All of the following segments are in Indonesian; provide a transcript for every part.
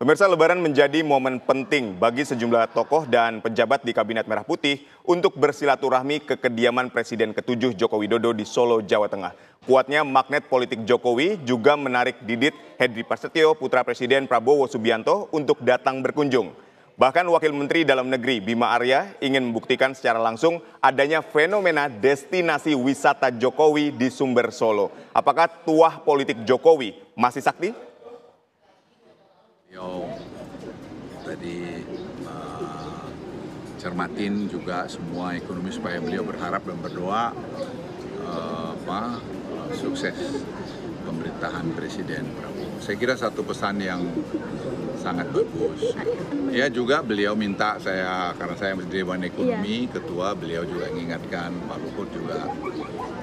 Pemirsa, Lebaran menjadi momen penting bagi sejumlah tokoh dan pejabat di Kabinet Merah Putih untuk bersilaturahmi ke kediaman Presiden ke-7 Joko Widodo di Solo, Jawa Tengah. Kuatnya magnet politik Jokowi juga menarik Didit Hedri Prasetyo, putra Presiden Prabowo Subianto, untuk datang berkunjung. Bahkan Wakil Menteri Dalam Negeri Bima Arya ingin membuktikan secara langsung adanya fenomena destinasi wisata Jokowi di Sumber Solo. Apakah tuah politik Jokowi masih sakti? Beliau tadi cermatin juga semua ekonomi supaya beliau berharap dan berdoa sukses pemerintahan Presiden Prabowo. Saya kira satu pesan yang sangat bagus. Ya juga beliau minta saya, karena saya Dewan Ekonomi, Ketua, beliau juga mengingatkan, Pak Luhut juga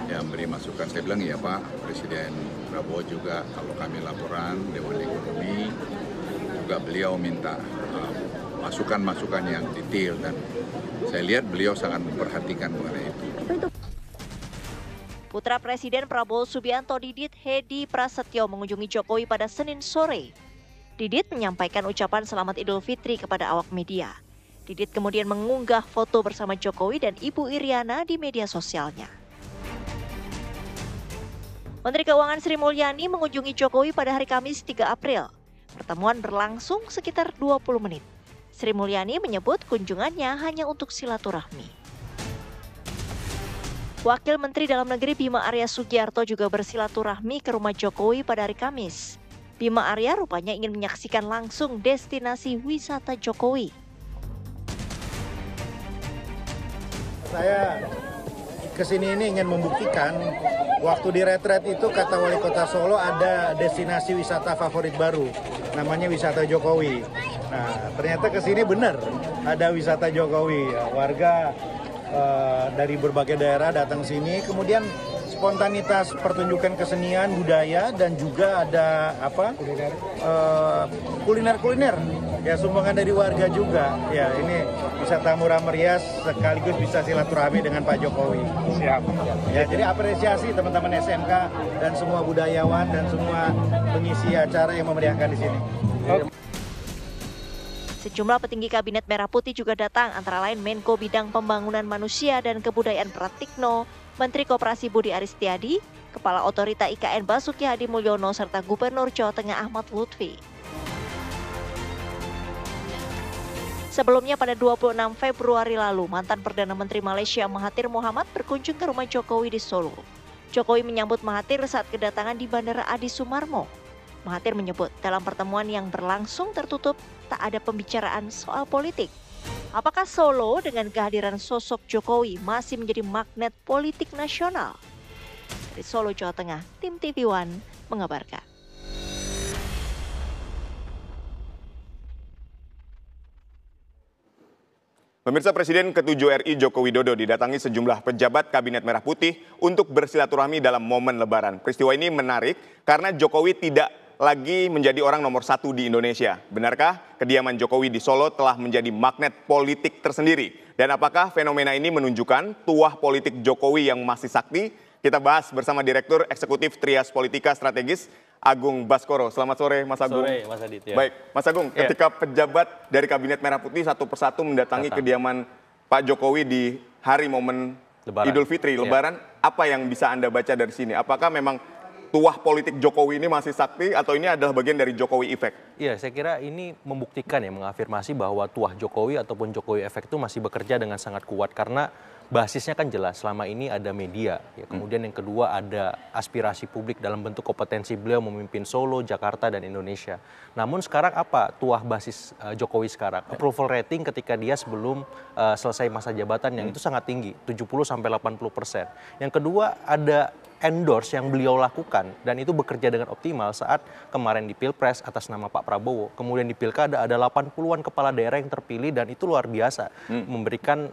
yang beri masukan. Saya bilang ya Pak, Presiden Prabowo juga kalau kami laporan Dewan Ekonomi, juga beliau minta masukan-masukan yang detail dan saya lihat beliau sangat memperhatikan mengenai itu. Putra Presiden Prabowo Subianto Didit Hedri Prasetyo mengunjungi Jokowi pada Senin sore. Didit menyampaikan ucapan selamat Idul Fitri kepada awak media. Didit kemudian mengunggah foto bersama Jokowi dan Ibu Iriana di media sosialnya. Menteri Keuangan Sri Mulyani mengunjungi Jokowi pada hari Kamis 3 April. Pertemuan berlangsung sekitar 20 menit. Sri Mulyani menyebut kunjungannya hanya untuk silaturahmi. Wakil Menteri Dalam Negeri Bima Arya Sugiarto juga bersilaturahmi ke rumah Jokowi pada hari Kamis. Bima Arya rupanya ingin menyaksikan langsung destinasi wisata Jokowi. Saya kesini ini ingin membuktikan waktu di retret itu kata Wali Kota Solo ada destinasi wisata favorit baru, namanya wisata Jokowi. Nah ternyata kesini benar ada wisata Jokowi. Warga dari berbagai daerah datang sini, kemudian spontanitas pertunjukan kesenian budaya dan juga ada kuliner ya sumbangan dari warga juga. Ya ini wisata murah meriah sekaligus bisa silaturahmi dengan Pak Jokowi. Siap. Ya jadi apresiasi teman-teman SMK dan semua budayawan dan semua pengisi acara yang memeriahkan di sini. Sejumlah petinggi Kabinet Merah Putih juga datang, antara lain Menko Bidang Pembangunan Manusia dan Kebudayaan Pratikno, Menteri Koperasi Budi Aristiadi, Kepala Otorita IKN Basuki Hadi Mulyono, serta Gubernur Jawa Tengah Ahmad Lutfi. Sebelumnya pada 26 Februari lalu, mantan Perdana Menteri Malaysia Mahathir Mohamad berkunjung ke rumah Jokowi di Solo. Jokowi menyambut Mahathir saat kedatangan di Bandara Adi Sumarmo. Mahathir menyebut dalam pertemuan yang berlangsung tertutup tak ada pembicaraan soal politik. Apakah Solo dengan kehadiran sosok Jokowi masih menjadi magnet politik nasional? Dari Solo, Jawa Tengah, tim TV One mengabarkan. Pemirsa, Presiden ke-7 RI Joko Widodo didatangi sejumlah pejabat Kabinet Merah Putih untuk bersilaturahmi dalam momen Lebaran. Peristiwa ini menarik karena Jokowi tidak lagi menjadi orang nomor satu di Indonesia. Benarkah kediaman Jokowi di Solo telah menjadi magnet politik tersendiri? Dan apakah fenomena ini menunjukkan tuah politik Jokowi yang masih sakti? Kita bahas bersama Direktur Eksekutif Trias Politika Strategis, Agung Baskoro. Selamat sore, Mas Agung. Sore, Mas Adit. Ya. Baik, Mas Agung, ketika pejabat dari Kabinet Merah Putih satu persatu mendatangi kediaman Pak Jokowi di hari momen Lebaran. Idul Fitri, Lebaran, apa yang bisa Anda baca dari sini? Apakah memang tuah politik Jokowi ini masih sakti atau ini adalah bagian dari Jokowi Effect? Iya, saya kira ini membuktikan ya, mengafirmasi bahwa tuah Jokowi ataupun Jokowi Effect itu masih bekerja dengan sangat kuat karena basisnya kan jelas, selama ini ada media, ya. Kemudian yang kedua ada aspirasi publik dalam bentuk kompetensi beliau memimpin Solo, Jakarta, dan Indonesia. Namun sekarang apa tuah basis Jokowi sekarang? Approval rating ketika dia sebelum selesai masa jabatan yang itu sangat tinggi, 70-80%. Yang kedua ada endorse yang beliau lakukan dan itu bekerja dengan optimal saat kemarin di Pilpres atas nama Pak Prabowo. Kemudian di Pilkada ada 80-an kepala daerah yang terpilih dan itu luar biasa. Memberikan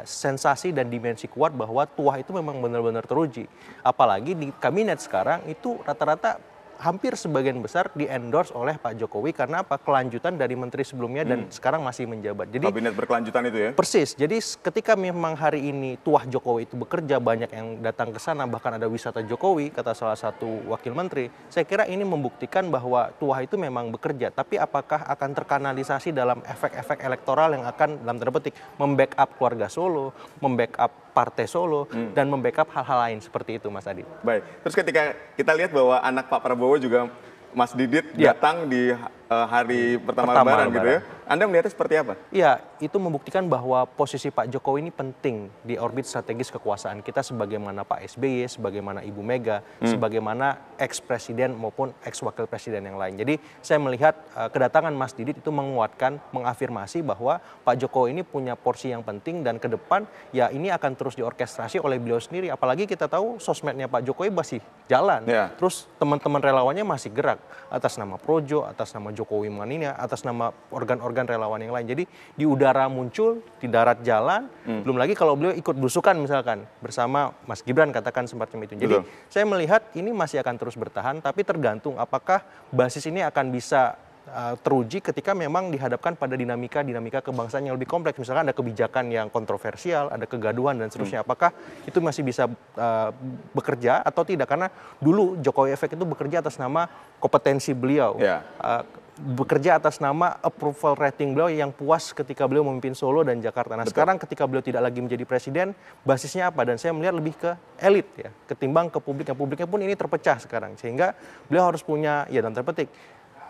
sensasi dan dimensi kuat bahwa tuah itu memang benar-benar teruji. Apalagi di kabinet sekarang itu rata-rata hampir sebagian besar di-endorse oleh Pak Jokowi karena apa? Kelanjutan dari menteri sebelumnya dan sekarang masih menjabat. Jadi Kabinet berkelanjutan itu ya? persis. Jadi ketika memang hari ini tuah Jokowi itu bekerja, banyak yang datang ke sana, bahkan ada wisata Jokowi, kata salah satu wakil menteri, saya kira ini membuktikan bahwa tuah itu memang bekerja. Tapi apakah akan terkanalisasi dalam efek-efek elektoral yang akan dalam tanda petik membackup keluarga Solo, membackup partai Solo, dan membackup hal-hal lain seperti itu, Mas Adi. Baik, terus ketika kita lihat bahwa anak Pak Prabowo juga Mas Didit Ya. datang di hari pertama Pertama Lebaran gitu ya. Anda melihatnya seperti apa? Iya, itu membuktikan bahwa posisi Pak Jokowi ini penting di orbit strategis kekuasaan kita sebagaimana Pak SBY, sebagaimana Ibu Mega, sebagaimana ex-presiden maupun ex-wakil presiden yang lain. Jadi saya melihat kedatangan Mas Didit itu menguatkan, mengafirmasi bahwa Pak Jokowi ini punya porsi yang penting dan ke depan ya ini akan terus diorkestrasi oleh beliau sendiri. Apalagi kita tahu sosmednya Pak Jokowi masih jalan. Ya. Terus teman-teman relawannya masih gerak atas nama Projo, atas nama Jokowi Mania, atas nama organ-organ relawan yang lain. Jadi di udara muncul, di darat jalan, belum lagi kalau beliau ikut belusukan misalkan bersama Mas Gibran katakan semacam itu. Jadi saya melihat ini masih akan terus bertahan, tapi tergantung apakah basis ini akan bisa teruji ketika memang dihadapkan pada dinamika kebangsaan yang lebih kompleks. Misalkan ada kebijakan yang kontroversial, ada kegaduhan dan seterusnya. Apakah itu masih bisa bekerja atau tidak? Karena dulu Jokowi Efek itu bekerja atas nama kompetensi beliau. Ya. Bekerja atas nama approval rating beliau yang puas ketika beliau memimpin Solo dan Jakarta. Nah sekarang ketika beliau tidak lagi menjadi presiden, basisnya apa? Dan saya melihat lebih ke elit ya, ketimbang ke publik. Yang publiknya pun ini terpecah sekarang. Sehingga beliau harus punya, ya dalam tanda petik,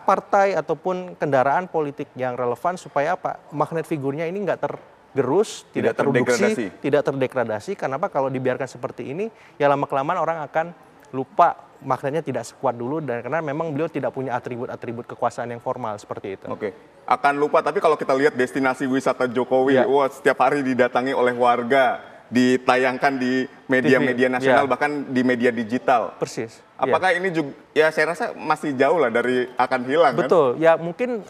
partai ataupun kendaraan politik yang relevan supaya apa? Magnet figurnya ini nggak tergerus, tidak terproduksi, tidak terdegradasi. Kenapa? Kalau dibiarkan seperti ini, ya lama-kelamaan orang akan lupa magnetnya tidak sekuat dulu dan karena memang beliau tidak punya atribut-atribut kekuasaan yang formal seperti itu. Oke, akan lupa. Tapi kalau kita lihat destinasi wisata Jokowi, wah setiap hari didatangi oleh warga, ditayangkan di media-media nasional, bahkan di media digital. Persis. Apakah ini juga, ya saya rasa masih jauh lah dari akan hilang. Betul, ya mungkin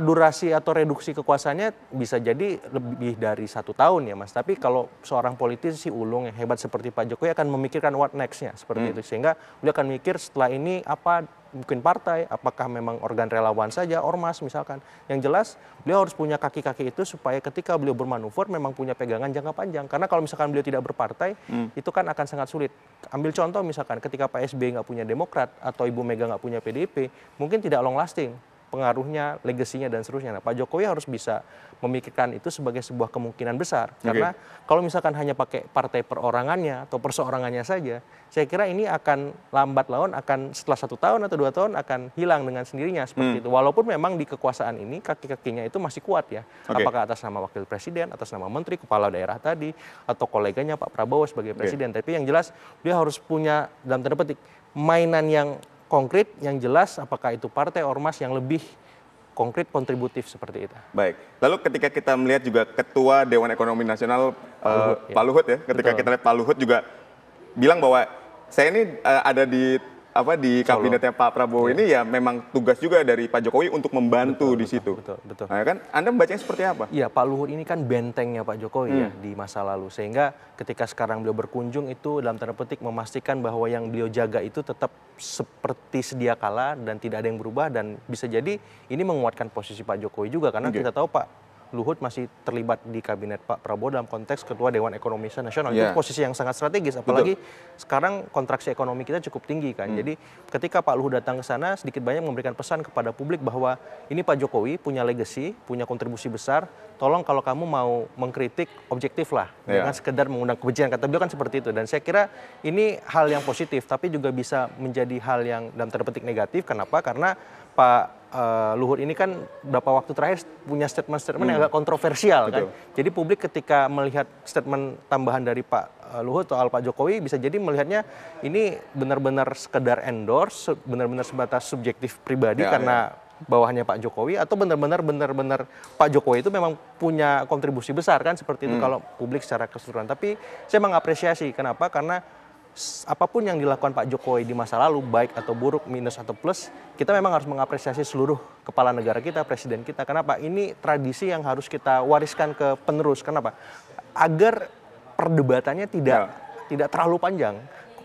durasi atau reduksi kekuasaannya bisa jadi lebih dari 1 tahun ya Mas. Tapi kalau seorang politisi ulung yang hebat seperti Pak Jokowi akan memikirkan what next-nya seperti itu. Sehingga beliau akan mikir setelah ini apa mungkin partai, apakah memang organ relawan saja, ormas misalkan. Yang jelas beliau harus punya kaki-kaki itu supaya ketika beliau bermanuver memang punya pegangan jangka panjang. Karena kalau misalkan beliau tidak berpartai, itu kan akan sangat sulit. Ambil contoh misalkan ketika Pak SBY nggak punya Demokrat atau Ibu Mega nggak punya PDIP, mungkin tidak long lasting pengaruhnya, legasinya dan seterusnya. Nah, Pak Jokowi harus bisa memikirkan itu sebagai sebuah kemungkinan besar. Karena kalau misalkan hanya pakai partai perorangannya atau perseorangannya saja, saya kira ini akan lambat laun akan setelah 1 tahun atau 2 tahun akan hilang dengan sendirinya seperti itu. Walaupun memang di kekuasaan ini kaki-kakinya itu masih kuat ya. Apakah atas nama wakil presiden, atas nama menteri, kepala daerah tadi, atau koleganya Pak Prabowo sebagai presiden. Tapi yang jelas dia harus punya dalam tanda petik mainan yang konkret, yang jelas apakah itu partai ormas yang lebih konkret kontributif seperti itu. Baik, lalu ketika kita melihat juga Ketua Dewan Ekonomi Nasional Pak Luhut ya, ketika kita lihat Pak Luhut juga bilang bahwa saya ini ada di kabinetnya Pak Prabowo ini ya memang tugas juga dari Pak Jokowi untuk membantu di situ. Betul. Nah, kan Anda membacanya seperti apa? Iya, Pak Luhut ini kan bentengnya Pak Jokowi ya di masa lalu. Sehingga ketika sekarang beliau berkunjung itu dalam tanda petik memastikan bahwa yang beliau jaga itu tetap seperti sedia kala dan tidak ada yang berubah dan bisa jadi ini menguatkan posisi Pak Jokowi juga karena kita tahu Pak Luhut masih terlibat di kabinet Pak Prabowo dalam konteks Ketua Dewan Ekonomi Nasional. Itu posisi yang sangat strategis, apalagi sekarang kontraksi ekonomi kita cukup tinggi kan. Jadi ketika Pak Luhut datang ke sana sedikit banyak memberikan pesan kepada publik bahwa ini Pak Jokowi punya legacy, punya kontribusi besar, tolong kalau kamu mau mengkritik objektif lah, jangan sekedar mengundang kebencian, kata beliau kan seperti itu. Dan saya kira ini hal yang positif, tapi juga bisa menjadi hal yang dalam tanda petik negatif. Kenapa? Karena Pak Luhut ini kan beberapa waktu terakhir punya statement-statement yang agak kontroversial kan. Jadi publik ketika melihat statement tambahan dari Pak Luhut soal Pak Jokowi bisa jadi melihatnya ini benar-benar sekedar endorse, benar-benar sebatas subjektif pribadi karena bawahannya Pak Jokowi atau benar-benar Pak Jokowi itu memang punya kontribusi besar kan seperti itu kalau publik secara keseluruhan. Tapi saya mengapresiasi kenapa? Karena apapun yang dilakukan Pak Jokowi di masa lalu, baik atau buruk, minus atau plus, kita memang harus mengapresiasi seluruh kepala negara kita, presiden kita. Kenapa? Ini tradisi yang harus kita wariskan ke penerus. Kenapa? Agar perdebatannya tidak terlalu panjang.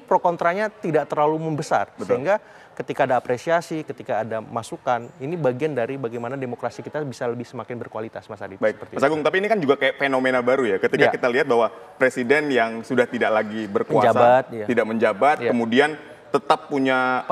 pro kontranya tidak terlalu membesar. Betul. Sehingga ketika ada apresiasi, ketika ada masukan, ini bagian dari bagaimana demokrasi kita bisa lebih semakin berkualitas, Mas Adit. Baik, Mas Agung, tapi ini kan juga kayak fenomena baru ya, ketika kita lihat bahwa presiden yang sudah tidak lagi berkuasa, tidak menjabat, kemudian tetap punya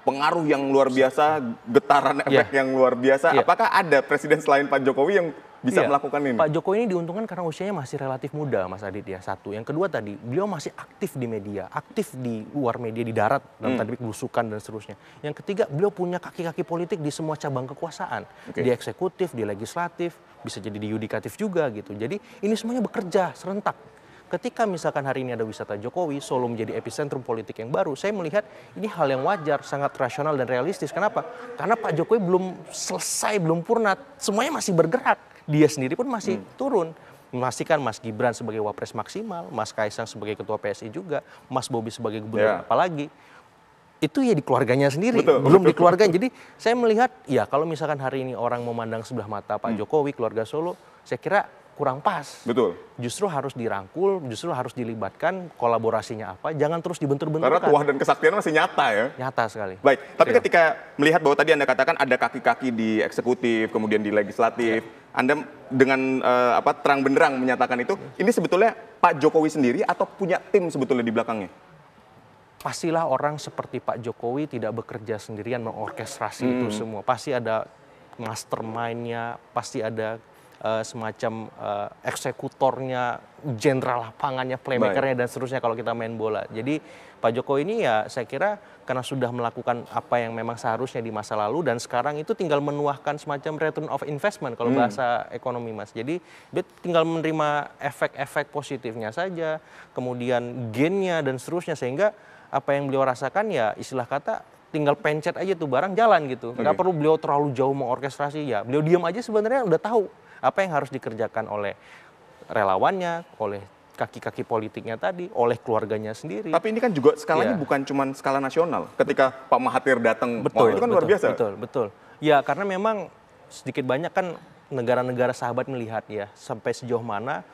pengaruh yang luar biasa, getaran efek yang luar biasa. Apakah ada presiden selain Pak Jokowi yang bisa melakukan ini? Pak Jokowi ini diuntungkan karena usianya masih relatif muda, Mas Adit ya. Satu. Yang kedua tadi, beliau masih aktif di media, aktif di luar media, di darat, dalam tanda petik belusukan dan seterusnya. Yang ketiga, beliau punya kaki-kaki politik di semua cabang kekuasaan. Di eksekutif, di legislatif, bisa jadi di yudikatif juga gitu. Jadi ini semuanya bekerja serentak. Ketika misalkan hari ini ada wisata Jokowi, Solo menjadi epicentrum politik yang baru, saya melihat ini hal yang wajar, sangat rasional dan realistis. Kenapa? Karena Pak Jokowi belum selesai, belum purna, semuanya masih bergerak. Dia sendiri pun masih turun. Memastikan Mas Gibran sebagai wapres maksimal, Mas Kaisang sebagai ketua PSI juga, Mas Bobi sebagai gubernur apalagi. Itu ya di keluarganya sendiri, belum di keluarganya. Jadi saya melihat, ya kalau misalkan hari ini orang memandang sebelah mata Pak Jokowi, keluarga Solo, saya kira kurang pas. Betul. Justru harus dirangkul, justru harus dilibatkan, kolaborasinya apa, jangan terus dibentur-benturkan. Karena tuah dan kesaktian masih nyata ya. Nyata sekali. Baik, tapi ketika melihat bahwa tadi Anda katakan ada kaki-kaki di eksekutif, kemudian di legislatif, Anda dengan terang benderang menyatakan itu, ini sebetulnya Pak Jokowi sendiri atau punya tim sebetulnya di belakangnya? Pastilah orang seperti Pak Jokowi tidak bekerja sendirian mengorkestrasi itu semua. Pasti ada mastermind-nya, pasti ada semacam eksekutornya, jenderal lapangannya, playmakernya dan seterusnya kalau kita main bola. Jadi Pak Jokowi ini ya saya kira karena sudah melakukan apa yang memang seharusnya di masa lalu dan sekarang itu tinggal menuahkan semacam return of investment kalau bahasa ekonomi, Mas. Jadi dia tinggal menerima efek-efek positifnya saja, kemudian gainnya dan seterusnya, sehingga apa yang beliau rasakan ya istilah kata tinggal pencet aja tuh barang jalan gitu. Nggak perlu beliau terlalu jauh mengorkestrasi, ya beliau diam aja sebenarnya udah tahu apa yang harus dikerjakan oleh relawannya, oleh kaki-kaki politiknya tadi, oleh keluarganya sendiri. Tapi ini kan juga skalanya bukan cuma skala nasional. Ketika Pak Mahathir datang, itu kan luar biasa. Betul. Ya karena memang sedikit banyak kan negara-negara sahabat melihat ya sampai sejauh mana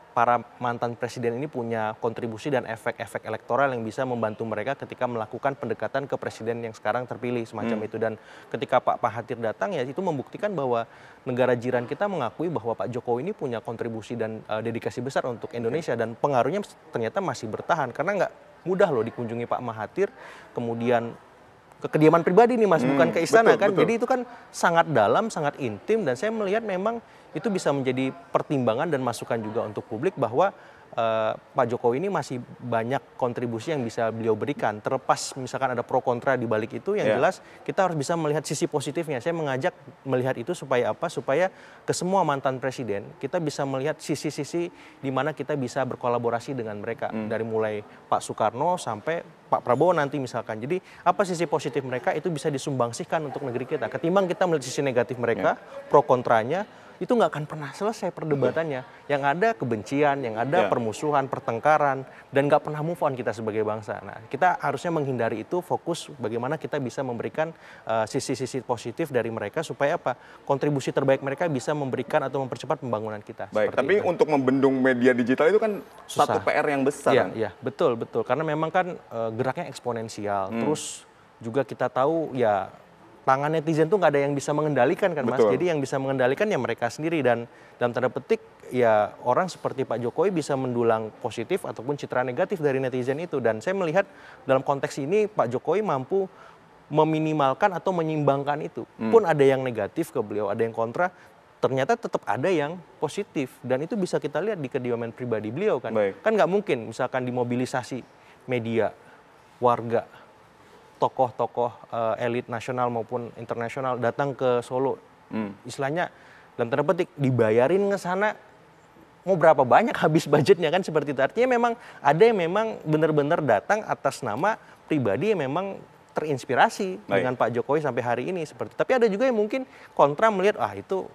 para mantan presiden ini punya kontribusi dan efek-efek elektoral yang bisa membantu mereka ketika melakukan pendekatan ke presiden yang sekarang terpilih semacam itu. Dan ketika Pak Mahathir datang ya itu membuktikan bahwa negara jiran kita mengakui bahwa Pak Jokowi ini punya kontribusi dan dedikasi besar untuk Indonesia dan pengaruhnya ternyata masih bertahan karena nggak mudah loh dikunjungi Pak Mahathir, kemudian ke kediaman pribadi nih Mas, bukan ke istana kan. Jadi itu kan sangat dalam, sangat intim dan saya melihat memang itu bisa menjadi pertimbangan dan masukan juga untuk publik bahwa Pak Jokowi ini masih banyak kontribusi yang bisa beliau berikan. Terlepas misalkan ada pro kontra di balik itu, yang jelas kita harus bisa melihat sisi positifnya. Saya mengajak melihat itu supaya apa? Supaya ke semua mantan presiden kita bisa melihat sisi-sisi di mana kita bisa berkolaborasi dengan mereka. Dari mulai Pak Soekarno sampai Pak Prabowo nanti misalkan. Jadi apa sisi positif mereka itu bisa disumbangsikan untuk negeri kita. Ketimbang kita melihat sisi negatif mereka, pro kontranya, itu nggak akan pernah selesai perdebatannya. Yang ada kebencian, yang ada permusuhan, pertengkaran, dan nggak pernah move on kita sebagai bangsa. Nah, kita harusnya menghindari itu, fokus bagaimana kita bisa memberikan sisi-sisi positif dari mereka supaya apa? Kontribusi terbaik mereka bisa memberikan atau mempercepat pembangunan kita. Baik, tapi untuk membendung media digital itu kan satu PR yang besar. Iya, betul. Karena memang kan geraknya eksponensial. Terus juga kita tahu ya tangan netizen tuh nggak ada yang bisa mengendalikan kan Mas. Jadi yang bisa mengendalikan ya mereka sendiri dan dalam tanda petik ya orang seperti Pak Jokowi bisa mendulang positif ataupun citra negatif dari netizen itu. Dan saya melihat dalam konteks ini Pak Jokowi mampu meminimalkan atau menyimbangkan itu. Pun ada yang negatif ke beliau, ada yang kontra, ternyata tetap ada yang positif. Dan itu bisa kita lihat di kediaman pribadi beliau kan. Kan nggak mungkin misalkan dimobilisasi media, warga, tokoh-tokoh elit nasional maupun internasional datang ke Solo. Istilahnya dalam tanda petik dibayarin ke sana, mau berapa banyak habis budgetnya kan seperti itu. Artinya memang ada yang memang benar-benar datang atas nama pribadi yang memang terinspirasi dengan Pak Jokowi sampai hari ini seperti. Tapi ada juga yang mungkin kontra melihat itu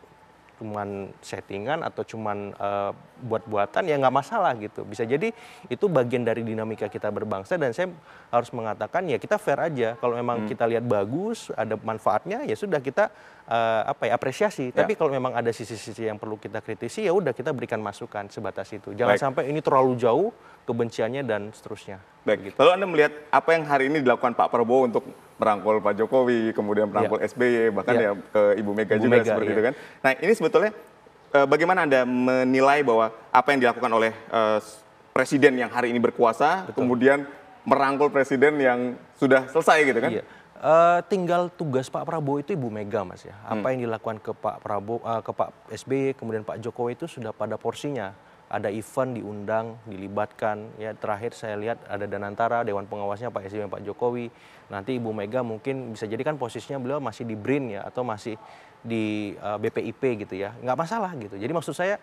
cuman settingan atau cuman buat-buatan, ya nggak masalah gitu. Bisa jadi itu bagian dari dinamika kita berbangsa, dan saya harus mengatakan ya kita fair aja. Kalau memang kita lihat bagus, ada manfaatnya, ya sudah kita apresiasi. Tapi kalau memang ada sisi-sisi yang perlu kita kritisi, ya udah kita berikan masukan sebatas itu. Jangan sampai ini terlalu jauh kebenciannya dan seterusnya. Baik. Lalu Anda melihat apa yang hari ini dilakukan Pak Prabowo untuk merangkul Pak Jokowi, kemudian merangkul SBY, bahkan ya ke Ibu Mega juga seperti itu kan. Nah, ini sebetulnya bagaimana Anda menilai bahwa apa yang dilakukan oleh presiden yang hari ini berkuasa, kemudian merangkul presiden yang sudah selesai gitu kan? Iya. Tinggal tugas Pak Prabowo itu Ibu Mega, Mas ya. Apa yang dilakukan ke Pak Prabowo, ke Pak SBY, kemudian Pak Jokowi itu sudah pada porsinya. Ada event diundang, dilibatkan. Ya terakhir saya lihat ada Danantara, Dewan Pengawasnya Pak SBY dan Pak Jokowi. Nanti Ibu Mega mungkin bisa jadi kan posisinya beliau masih di BRIN ya, atau masih di BPIP gitu ya. Nggak masalah gitu. Jadi maksud saya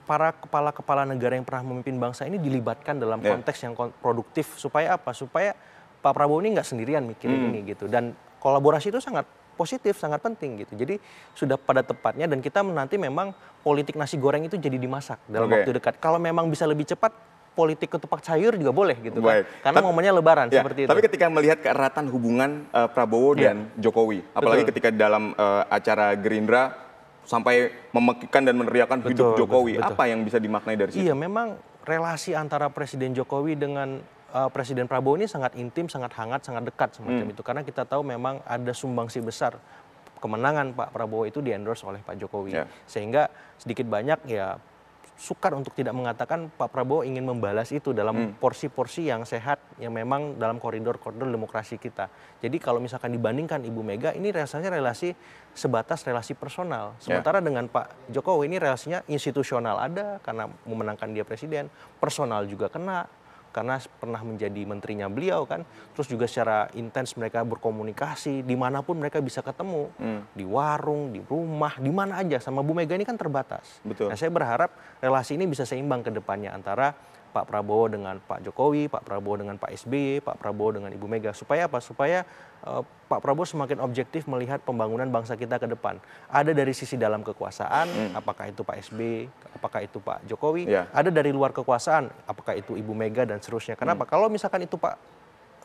para kepala-kepala negara yang pernah memimpin bangsa ini dilibatkan dalam konteks yang produktif. Supaya apa? Supaya Pak Prabowo ini nggak sendirian mikirin ini gitu. Dan kolaborasi itu sangat positif, sangat penting gitu. Jadi sudah pada tepatnya, dan kita menanti memang politik nasi goreng itu jadi dimasak dalam waktu dekat. Kalau memang bisa lebih cepat, politik ketupat sayur juga boleh gitu kan. Karena momennya lebaran seperti itu. Tapi ketika melihat keeratan hubungan Prabowo dan Jokowi, apalagi ketika dalam acara Gerindra sampai memekikan dan meneriakan hidup Jokowi, apa yang bisa dimaknai dari situ? Iya, memang relasi antara Presiden Jokowi dengan Presiden Prabowo ini sangat intim, sangat hangat, sangat dekat semacam itu. Karena kita tahu memang ada sumbangsi besar kemenangan Pak Prabowo itu di-endorse oleh Pak Jokowi. Sehingga sedikit banyak ya sukar untuk tidak mengatakan Pak Prabowo ingin membalas itu dalam porsi-porsi yang sehat, yang memang dalam koridor-koridor demokrasi kita. Jadi kalau misalkan dibandingkan Ibu Mega, ini rasanya relasi sebatas relasi personal. Sementara dengan Pak Jokowi ini relasinya institusional ada, karena memenangkan dia presiden, personal juga kena, karena pernah menjadi menterinya beliau kan. Terus juga secara intens mereka berkomunikasi, dimanapun mereka bisa ketemu, di warung, di rumah, di mana aja. Sama Bu Mega ini kan terbatas. Nah, saya berharap relasi ini bisa seimbang ke depannya antara Pak Prabowo dengan Pak Jokowi, Pak Prabowo dengan Pak SBY, Pak Prabowo dengan Ibu Mega. Supaya apa? Supaya Pak Prabowo semakin objektif melihat pembangunan bangsa kita ke depan. Ada dari sisi dalam kekuasaan, apakah itu Pak SBY, apakah itu Pak Jokowi. Ada dari luar kekuasaan, apakah itu Ibu Mega dan seterusnya. Kenapa? Kalau misalkan itu Pak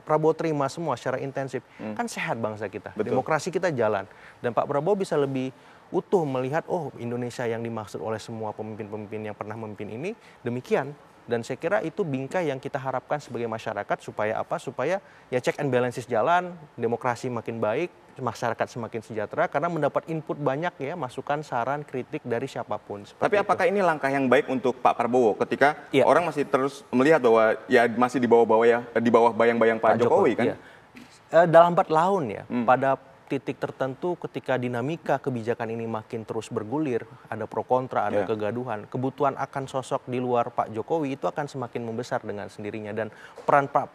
Prabowo terima semua secara intensif, kan sehat bangsa kita. Demokrasi kita jalan. Dan Pak Prabowo bisa lebih utuh melihat, oh Indonesia yang dimaksud oleh semua pemimpin-pemimpin yang pernah memimpin ini demikian. Dan saya kira itu bingkai yang kita harapkan sebagai masyarakat, supaya apa? Supaya ya check and balances jalan, demokrasi makin baik, masyarakat semakin sejahtera karena mendapat input banyak ya, masukan, saran, kritik dari siapapun. Tapi apakah ini langkah yang baik untuk Pak Prabowo ketika orang masih terus melihat bahwa ya masih di bawah bayang-bayang Pak Jokowi kan? Dalam 4 tahun ya, pada titik tertentu ketika dinamika kebijakan ini makin terus bergulir, ada pro kontra, ada kegaduhan, kebutuhan akan sosok di luar Pak Jokowi itu akan semakin membesar dengan sendirinya. Dan peran Pak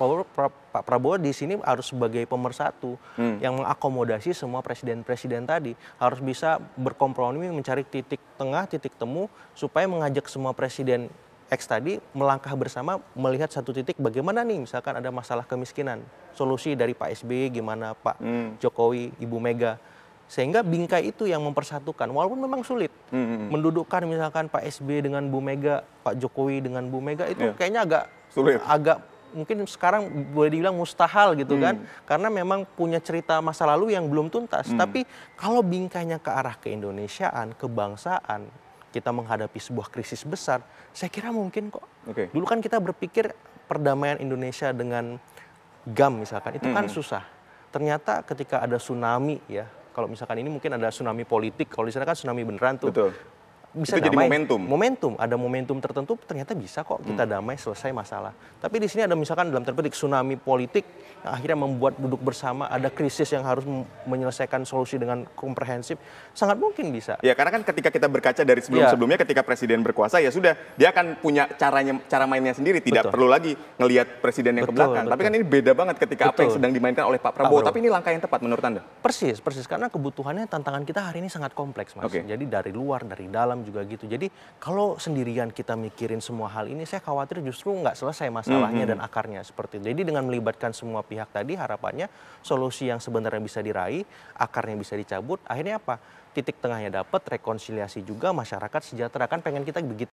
Prabowo di sini harus sebagai pemersatu yang mengakomodasi semua presiden-presiden tadi, harus bisa berkompromi mencari titik tengah, titik temu, supaya mengajak semua presiden X tadi melangkah bersama melihat satu titik bagaimana nih misalkan ada masalah kemiskinan. Solusi dari Pak SBY gimana, Pak Jokowi, Ibu Mega. Sehingga bingkai itu yang mempersatukan. Walaupun memang sulit. Mendudukkan misalkan Pak SBY dengan Bu Mega, Pak Jokowi dengan Bu Mega itu kayaknya agak sulit. Agak mungkin sekarang boleh dibilang mustahil gitu kan. Karena memang punya cerita masa lalu yang belum tuntas. Tapi kalau bingkainya ke arah keindonesiaan, kebangsaan, kita menghadapi sebuah krisis besar, saya kira mungkin kok. Dulu kan kita berpikir perdamaian Indonesia dengan GAM misalkan, itu kan susah. Ternyata ketika ada tsunami ya, kalau misalkan ini mungkin ada tsunami politik, kalau di sana kan tsunami beneran tuh. Bisa itu damai. jadi momentum. Ada momentum tertentu, ternyata bisa kok kita damai, selesai masalah. Tapi di sini ada misalkan dalam tanda petik tsunami politik yang akhirnya membuat duduk bersama, ada krisis yang harus menyelesaikan solusi dengan komprehensif, sangat mungkin bisa. Ya karena kan ketika kita berkaca dari sebelum-sebelumnya, ketika presiden berkuasa ya sudah, dia akan punya cara mainnya sendiri, tidak perlu lagi ngelihat presiden yang ke belakang. Tapi kan ini beda banget ketika apa yang sedang dimainkan oleh Pak Prabowo. Tapi ini langkah yang tepat menurut Anda? Persis, karena kebutuhannya, tantangan kita hari ini sangat kompleks, Mas. Jadi dari luar, dari dalam, Islam juga gitu. Jadi kalau sendirian kita mikirin semua hal ini, saya khawatir justru nggak selesai masalahnya dan akarnya seperti itu. Jadi dengan melibatkan semua pihak tadi, harapannya solusi yang sebenarnya bisa diraih, akarnya bisa dicabut, akhirnya apa? Titik tengahnya dapat, rekonsiliasi juga, masyarakat sejahtera. Kan pengen kita begitu.